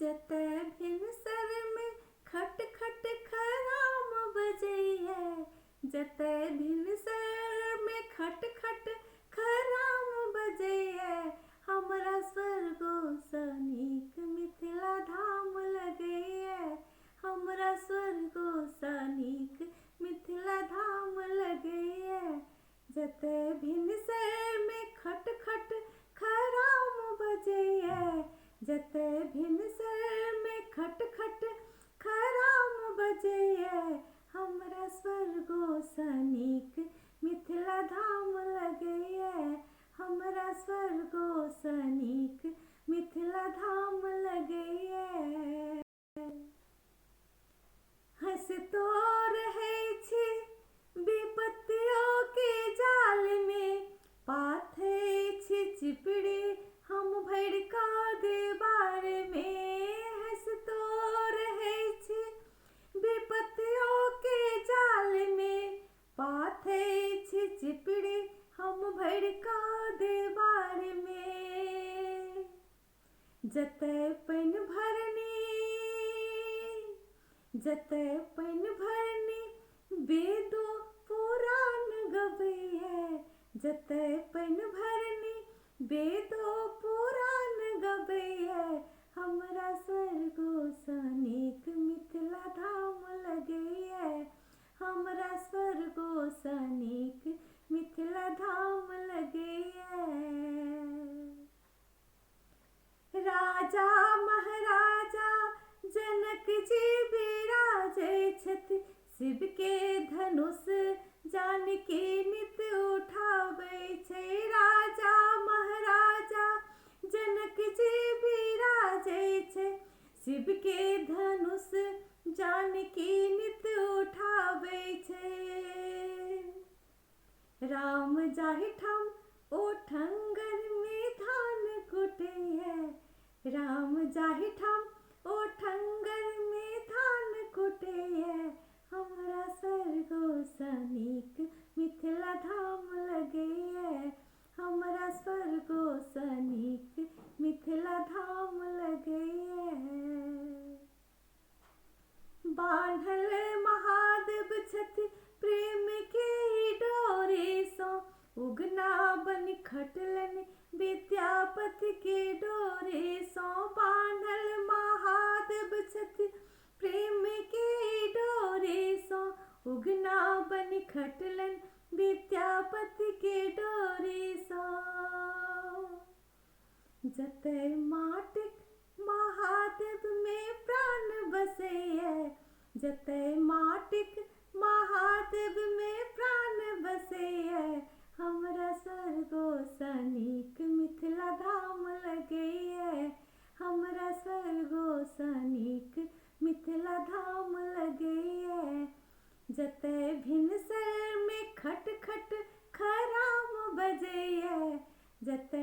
जतै भिनसर में खट खट खराम बजैया, जतै भिनसर में खट खट खराम बजैया, हमरा स्वर्गो सँ नीक मिथिला धाम लगैया, हमरा स्वर्गो सँ नीक मिथिला धाम लगैया। जतै भिनसर में खट खट खराम बजैया, जतै भिनसर में खट खट खराम बजैया, हमरा स्वर्गो सँ नीक मिथिला धाम लगैया, हमरा स्वर्गो सँ नीक मिथिला धाम लगैया। हँसतो रहै छी विपत्तियों के जाल में, पाथै छी चिपड़ी हम भरिका देबार में। हँसतो रहै छी विपत्तियों के जाल में, पाथै छी चिपड़ी हम भरिका देबार में। जतै पानि भरनी, जतै पानि भरनी वेदो पुराण गबैया, जतै पानि भरनी वेदो पुराण गबैया, हमरा स्वर्गो सँ नीक मिथिला धाम लगैया, हमरा स्वर्गो सँ नीक मिथिला धाम लगैया। राजा महाराजा जनक जी बिराजै छथि, शिव के धनुष जानकी नित उठाबै छै। राजा महाराजा जनक जी बिराजै छै, शिव के धनुष जानकी नित उठाबै छै। राम जाहि ठाम ओठंगर में धान कुटैया, राम जाहि ठाम ओठंगर में धान कुटैया, हमरा स्वर्गो सँ नीक मिथिला धाम लगैया, हमरा स्वर्गो सँ नीक मिथिला धाम लगैया। बान्हल महादेव छथि प्रेम के डोरी सँ, उगना बनि खटलनि विद्यापति के डोरी सँ। बान्हल महादेव छथि प्रेम के डोरी सँ, उगना बनि खटलनि विद्यापति के डोरी सँ। जतै माटिक महादेव में प्राण बसैया, जतै माटिक महादेव में प्राण बसैया, हमरा स्वर्गो सँ नीक मिथिला धाम लगैया, हमरा स्वर्गो सँ नीक मिथिला धाम लगैया। जतै भिनसर में खट खट खराम बजैया, जतै